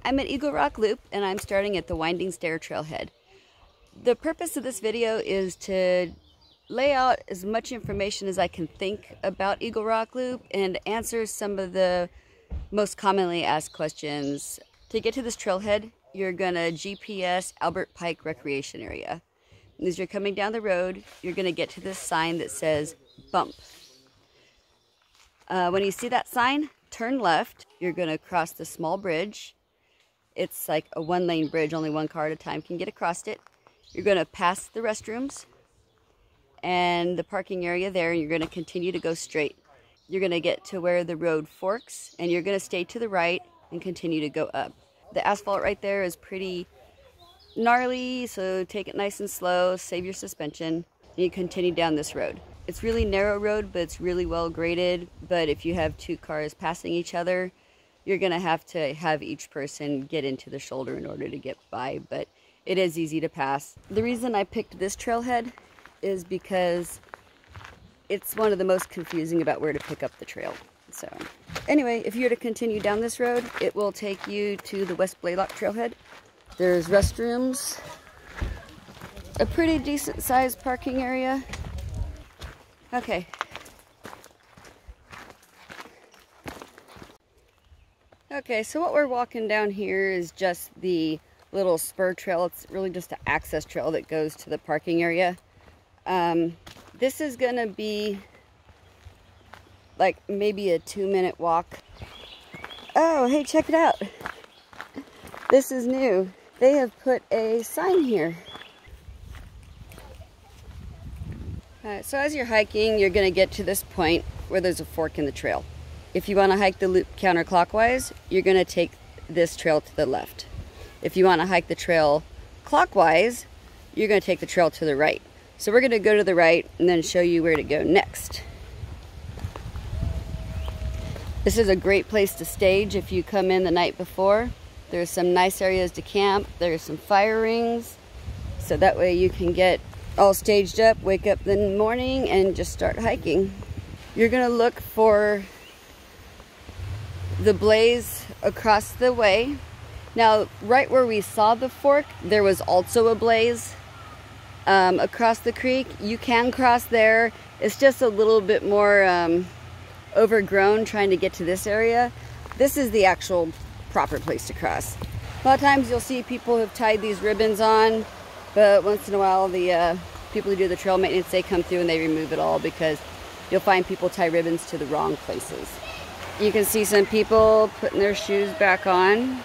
I'm at Eagle Rock Loop and I'm starting at the Winding Stair Trailhead. The purpose of this video is to lay out as much information as I can think about Eagle Rock Loop and answer some of the most commonly asked questions. To get to this trailhead, you're gonna GPS Albert Pike Recreation Area. And as you're coming down the road, you're gonna get to this sign that says bump. When you see that sign, turn left. You're gonna cross the small bridge. It's like a one-lane bridge, only one car at a time can get across it. You're going to pass the restrooms and the parking area there, and you're going to continue to go straight. You're going to get to where the road forks, and you're going to stay to the right and continue to go up. The asphalt right there is pretty gnarly, so take it nice and slow, save your suspension, and you continue down this road. It's really narrow road, but it's really well graded, but if you have two cars passing each other, you're going to have each person get into the shoulder in order to get by, but it is easy to pass. The reason I picked this trailhead is because it's one of the most confusing about where to pick up the trail. So anyway, if you were to continue down this road, it will take you to the West Blaylock Trailhead. There's restrooms, a pretty decent sized parking area. Okay. Okay, so what we're walking down here is just the little spur trail. It's really just an access trail that goes to the parking area. This is gonna be like maybe a 2-minute walk. Oh, hey, check it out. This is new. They have put a sign here. So as you're hiking, you're gonna get to this point where there's a fork in the trail. If you want to hike the loop counterclockwise, you're going to take this trail to the left. If you want to hike the trail clockwise, you're going to take the trail to the right. So we're going to go to the right and then show you where to go next. This is a great place to stage if you come in the night before. There's some nice areas to camp. There's some fire rings. So that way you can get all staged up, wake up in the morning, and just start hiking. You're going to look for the blaze across the way. Now, right where we saw the fork, there was also a blaze across the creek. You can cross there. It's just a little bit more overgrown trying to get to this area. This is the actual proper place to cross. A lot of times you'll see people have tied these ribbons on, but once in a while the people who do the trail maintenance, they come through and they remove it all because you'll find people tie ribbons to the wrong places. You can see some people putting their shoes back on,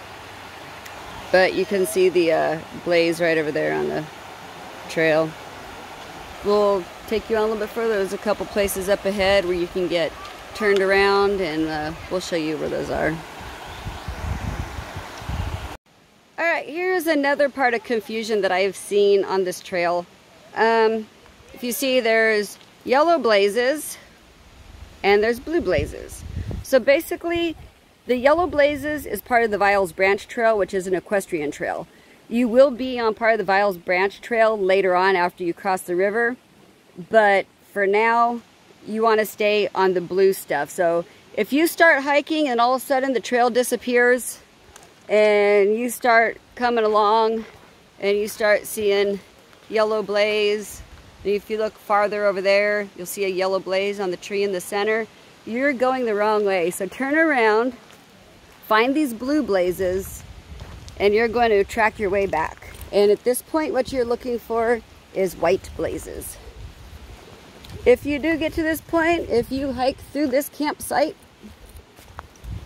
but you can see the blaze right over there on the trail. We'll take you on a little bit further. There's a couple places up ahead where you can get turned around, and we'll show you where those are. Alright, here's another part of confusion that I've seen on this trail. If you see, there's yellow blazes and there's blue blazes. So basically, the yellow blazes is part of the Viles Branch Trail, which is an equestrian trail. You will be on part of the Viles Branch Trail later on after you cross the river, but for now, you want to stay on the blue stuff. So if you start hiking and all of a sudden the trail disappears and you start coming along and you start seeing yellow blaze, and if you look farther over there, you'll see a yellow blaze on the tree in the center. You're going the wrong way. So turn around, find these blue blazes, and you're going to track your way back. And at this point, what you're looking for is white blazes. If you do get to this point, if you hike through this campsite,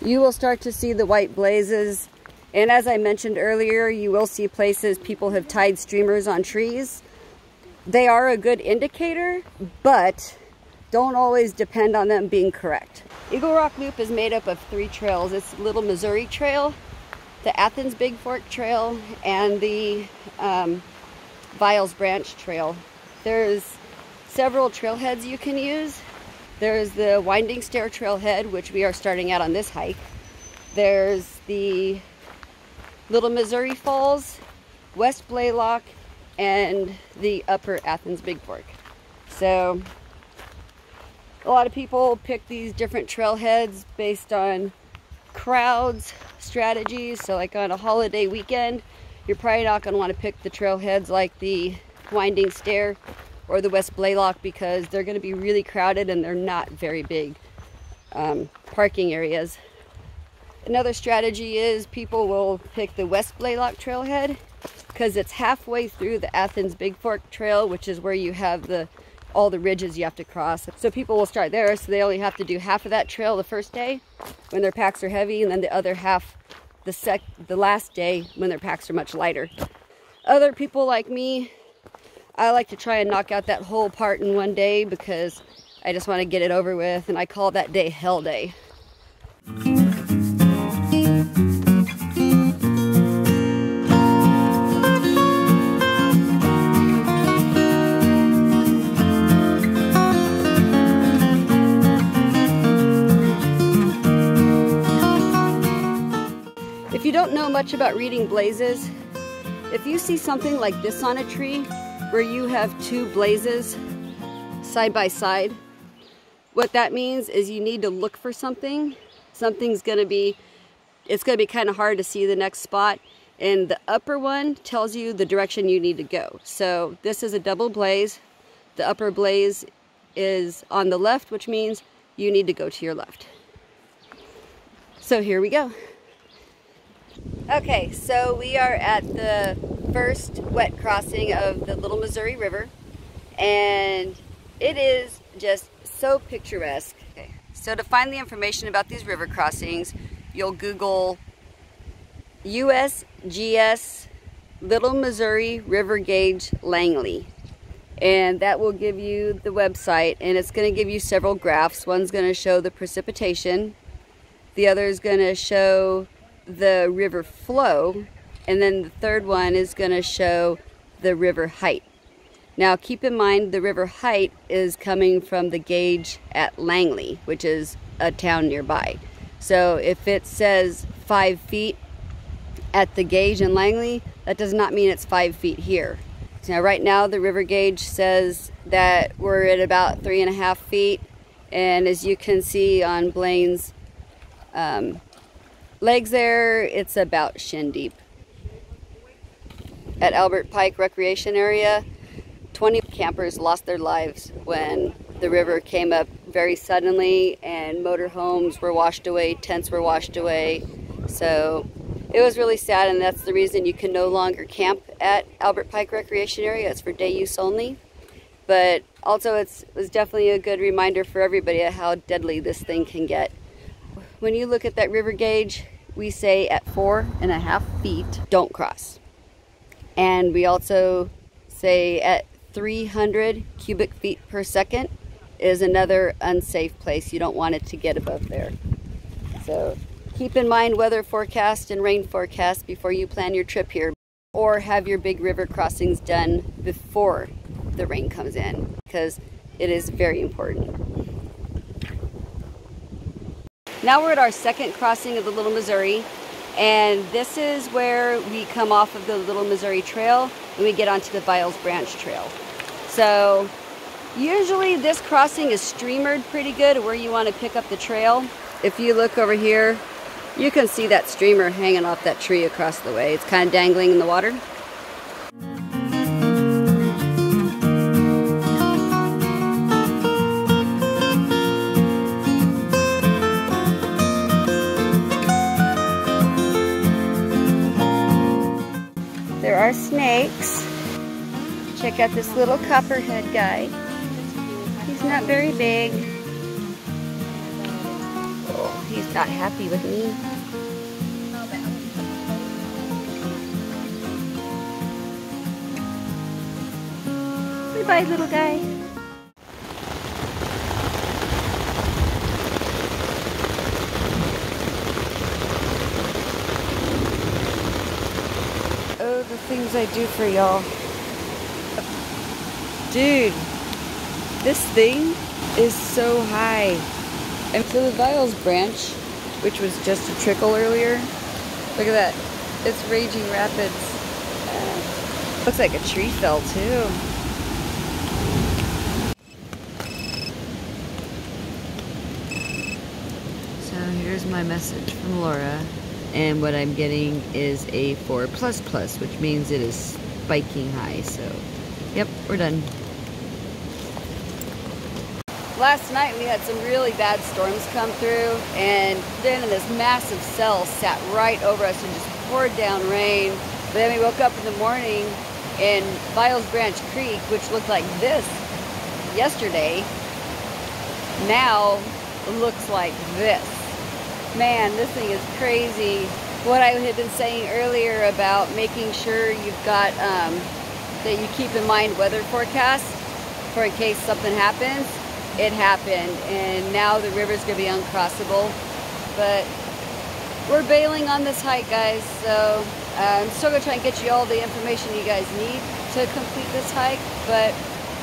you will start to see the white blazes. And as I mentioned earlier, you will see places people have tied streamers on trees. They are a good indicator, but don't always depend on them being correct. Eagle Rock Loop is made up of 3 trails. It's the Little Missouri Trail, the Athens Big Fork Trail, and the Viles Branch Trail. There's several trailheads you can use. There's the Winding Stair Trailhead, which we are starting out on this hike. There's the Little Missouri Falls, West Blaylock, and the Upper Athens Big Fork. So a lot of people pick these different trailheads based on crowds strategies. So like on a holiday weekend, you're probably not going to want to pick the trailheads like the Winding Stair or the West Blaylock, because they're going to be really crowded and they're not very big parking areas. Another strategy is people will pick the West Blaylock trailhead because it's halfway through the Athens Big Fork Trail, which is where you have all the ridges you have to cross. So people will start there, so they only have to do half of that trail the first day when their packs are heavy, and then the other half the last day when their packs are much lighter. Other people like me, I like to try and knock out that whole part in one day because I just want to get it over with, and I call that day Hell Day. If you don't know much about reading blazes, if you see something like this on a tree where you have two blazes side by side, what that means is you need to look for something. It's going to be kind of hard to see the next spot, and the upper one tells you the direction you need to go. So this is a double blaze. The upper blaze is on the left, which means you need to go to your left. So here we go. Okay, so we are at the first wet crossing of the Little Missouri River, and it is just so picturesque. Okay, so to find the information about these river crossings, you'll Google USGS Little Missouri River Gauge Langley, and that will give you the website, and it's going to give you several graphs. One's going to show the precipitation, the other is going to show the river flow, and then the third one is going to show the river height. Now keep in mind the river height is coming from the gauge at Langley, which is a town nearby. So if it says 5 feet at the gauge in Langley, that does not mean it's 5 feet here. Now right now the river gauge says that we're at about 3.5 feet, and as you can see on Blaine's legs there, it's about shin deep. At Albert Pike Recreation Area, 20 campers lost their lives when the river came up very suddenly, and motorhomes were washed away, tents were washed away. So it was really sad, and that's the reason you can no longer camp at Albert Pike Recreation Area. It's for day use only. But also it was definitely a good reminder for everybody of how deadly this thing can get. When you look at that river gauge, we say at 4.5 feet, don't cross. And we also say at 300 cubic feet per second is another unsafe place. You don't want it to get above there. So keep in mind weather forecast and rain forecast before you plan your trip here, or have your big river crossings done before the rain comes in, because it is very important. Now we're at our second crossing of the Little Missouri, and this is where we come off of the Little Missouri Trail and we get onto the Viles Branch Trail. So usually this crossing is streamered pretty good where you want to pick up the trail. If you look over here, you can see that streamer hanging off that tree across the way. It's kind of dangling in the water. There are snakes. Check out this little copperhead guy. He's not very big. Oh, he's not happy with me. Goodbye, little guy. Oh, the things I do for y'all. Dude, this thing is so high. And so the Viles Branch, which was just a trickle earlier, look at that. It's raging rapids. Looks like a tree fell too. So here's my message from Laura. And what I'm getting is a 4++, which means it is spiking high. So, yep, we're done. Last night we had some really bad storms come through, and then this massive cell sat right over us and just poured down rain. But then we woke up in the morning and Biles Branch Creek, which looked like this yesterday, now looks like this. Man, this thing is crazy. What I had been saying earlier about making sure you've got, that you keep in mind weather forecasts for in case something happens, it happened. And now the river's gonna be uncrossable. But we're bailing on this hike, guys, so I'm still gonna try and get you all the information you guys need to complete this hike, but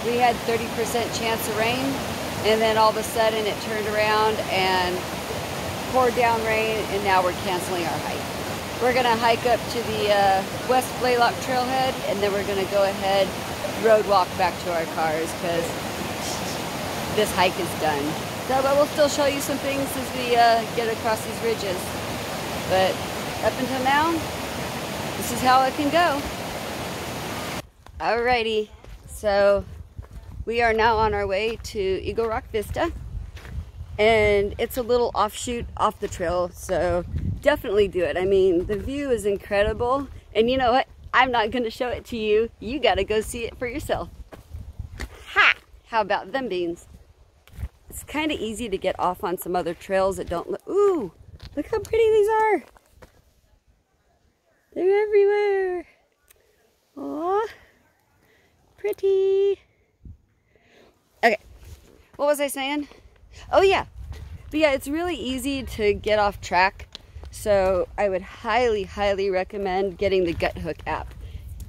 we had 30% chance of rain, and then all of a sudden it turned around and poured down rain, and now we're canceling our hike. We're gonna hike up to the West Blaylock Trailhead, and then we're gonna go ahead road walk back to our cars because this hike is done. So, but we'll still show you some things as we get across these ridges. But up until now, this is how it can go. Alrighty, so we are now on our way to Eagle Rock Vista. And it's a little offshoot off the trail, so definitely do it. I mean, the view is incredible. And you know what? I'm not going to show it to you. You got to go see it for yourself. Ha! How about them beans? It's kind of easy to get off on some other trails that don't look... Ooh! Look how pretty these are! They're everywhere! Aww! Pretty! Okay, what was I saying? Oh yeah, but yeah, it's really easy to get off track, so I would highly, highly recommend getting the Gut Hook app.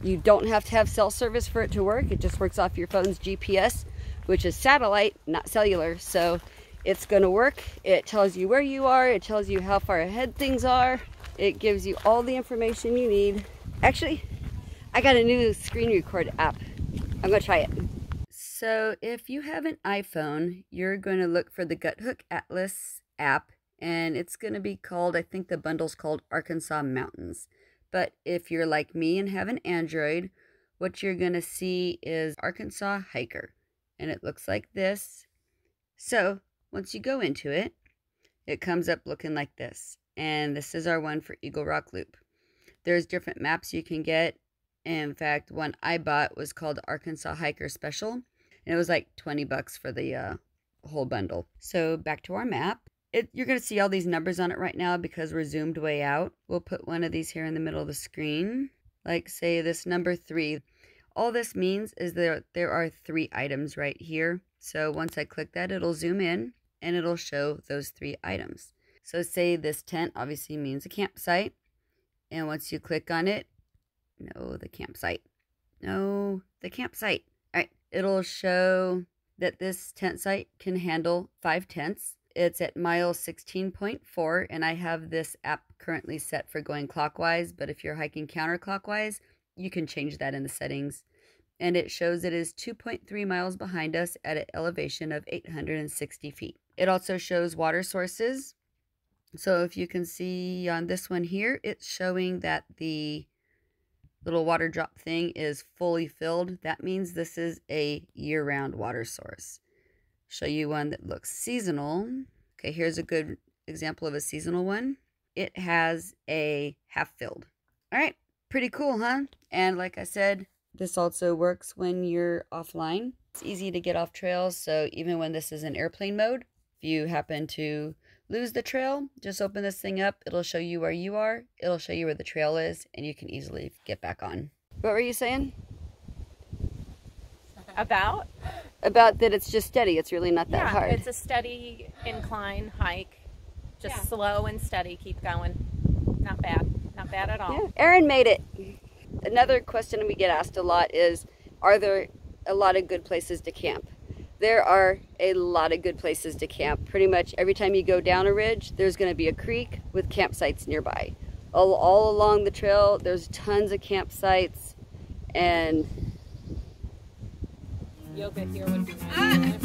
You don't have to have cell service for it to work. It just works off your phone's GPS, which is satellite, not cellular, so it's going to work. It tells you where you are, it tells you how far ahead things are, it gives you all the information you need. Actually, I got a new screen record app. I'm going to try it. So if you have an iPhone, you're going to look for the Gut Hook Atlas app, and it's going to be called, I think the bundle's called Arkansas Mountains. But if you're like me and have an Android, what you're going to see is Arkansas Hiker, and it looks like this. So once you go into it, it comes up looking like this, and this is our one for Eagle Rock Loop. There's different maps you can get. In fact, one I bought was called Arkansas Hiker Special. And it was like 20 bucks for the whole bundle. So back to our map. You're going to see all these numbers on it right now because we're zoomed way out. We'll put one of these here in the middle of the screen. Like say this number 3. All this means is there are 3 items right here. So once I click that, it'll zoom in and it'll show those 3 items. So say this tent obviously means a campsite. And once you click on it, no, the campsite. No, the campsite. All right, it'll show that this tent site can handle 5 tents. It's at mile 16.4, and I have this app currently set for going clockwise, but if you're hiking counterclockwise, you can change that in the settings. And it shows it is 2.3 miles behind us at an elevation of 860 feet. It also shows water sources. So if you can see on this one here, it's showing that the little water drop thing is fully filled. That means this is a year-round water source. Show you one that looks seasonal. Okay, here's a good example of a seasonal one. It has a half filled. All right, pretty cool, huh? And like I said, this also works when you're offline. It's easy to get off trails, so even when this is in airplane mode, if you happen to lose the trail, just open this thing up. It'll show you where you are. It'll show you where the trail is, and you can easily get back on. What were you saying? About that it's just steady. It's really not that hard. It's a steady incline hike. Just slow and steady. Keep going. Not bad. Not bad at all. Yeah. Erin made it. Another question we get asked a lot is, are there a lot of good places to camp? There are a lot of good places to camp. Pretty much every time you go down a ridge, there's going to be a creek with campsites nearby. All along the trail, there's tons of campsites, and yoga here would be nice.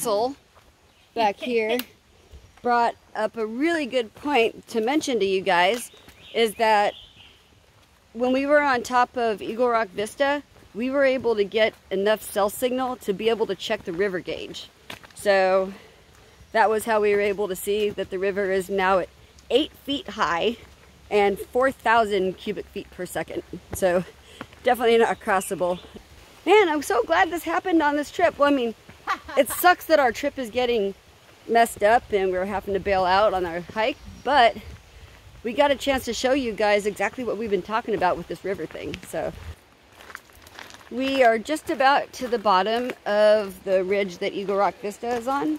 Axel back here brought up a really good point to mention to you guys, is that when we were on top of Eagle Rock Vista, we were able to get enough cell signal to be able to check the river gauge. So that was how we were able to see that the river is now at 8 feet high and 4,000 cubic feet per second. So definitely not crossable. Man, I'm so glad this happened on this trip. Well, I mean, it sucks that our trip is getting messed up and we're having to bail out on our hike, but we got a chance to show you guys exactly what we've been talking about with this river thing. So we are just about to the bottom of the ridge that Eagle Rock Vista is on.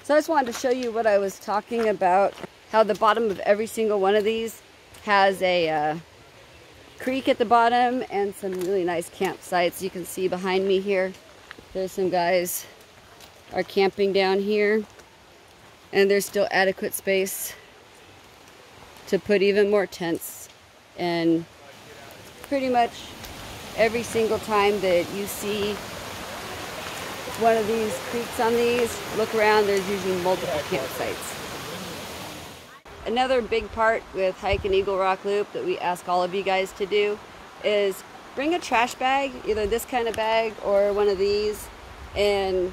So I just wanted to show you what I was talking about, how the bottom of every single one of these has a creek at the bottom and some really nice campsites. You can see behind me here, there's some guys are camping down here, and there's still adequate space to put even more tents. And pretty much every single time that you see one of these creeks on these, look around, there's usually multiple campsites. Another big part with hiking Eagle Rock Loop that we ask all of you guys to do is bring a trash bag, either this kind of bag or one of these, and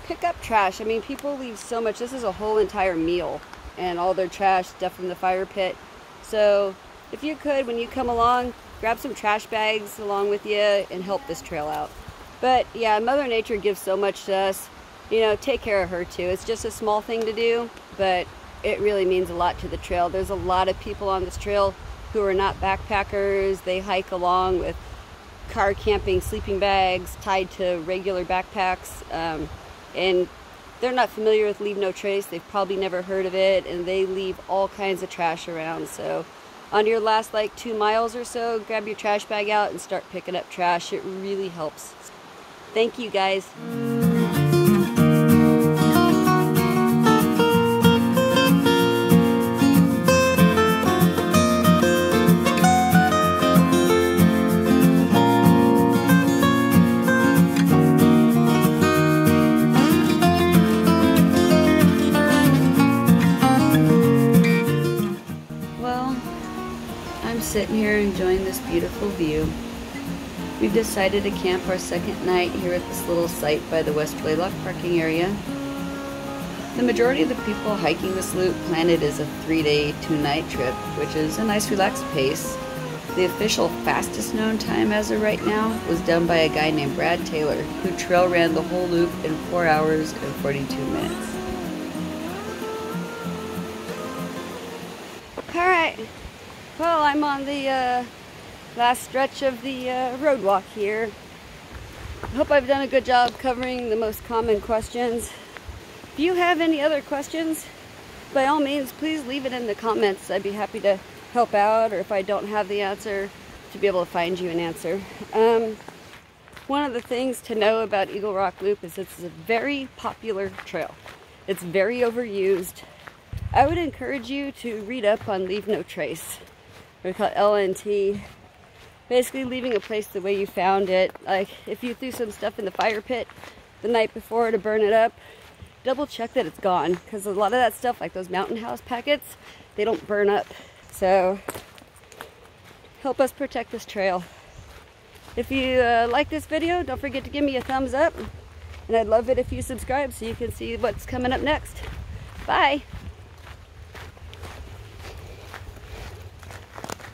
pick up trash. I mean, people leave so much. This is a whole entire meal and all their trash stuff from the fire pit. So if you could, when you come along, grab some trash bags along with you and help this trail out. But yeah, Mother Nature gives so much to us. You know, take care of her too. It's just a small thing to do, but it really means a lot to the trail. There's a lot of people on this trail who are not backpackers. They hike along with car camping sleeping bags tied to regular backpacks, and they're not familiar with Leave No Trace. They've probably never heard of it, and they leave all kinds of trash around. So on your last like 2 miles or so, grab your trash bag out and start picking up trash. It really helps. Thank you guys. Sitting here enjoying this beautiful view. We've decided to camp our second night here at this little site by the West Blaylock parking area. The majority of the people hiking this loop plan it as a 3-day, 2-night trip, which is a nice relaxed pace. The official fastest known time as of right now was done by a guy named Brad Taylor, who trail ran the whole loop in 4 hours and 42 minutes. Alright. Well, I'm on the last stretch of the road walk here. I hope I've done a good job covering the most common questions. If you have any other questions, by all means, please leave it in the comments. I'd be happy to help out, or if I don't have the answer, to be able to find you an answer. One of the things to know about Eagle Rock Loop is it's a very popular trail. It's very overused. I would encourage you to read up on Leave No Trace. We call it LNT. Basically leaving a place the way you found it. Like if you threw some stuff in the fire pit the night before to burn it up, double check that it's gone, because a lot of that stuff, like those Mountain House packets, they don't burn up. So help us protect this trail. If you like this video, don't forget to give me a thumbs up, and I'd love it if you subscribe so you can see what's coming up next. Bye!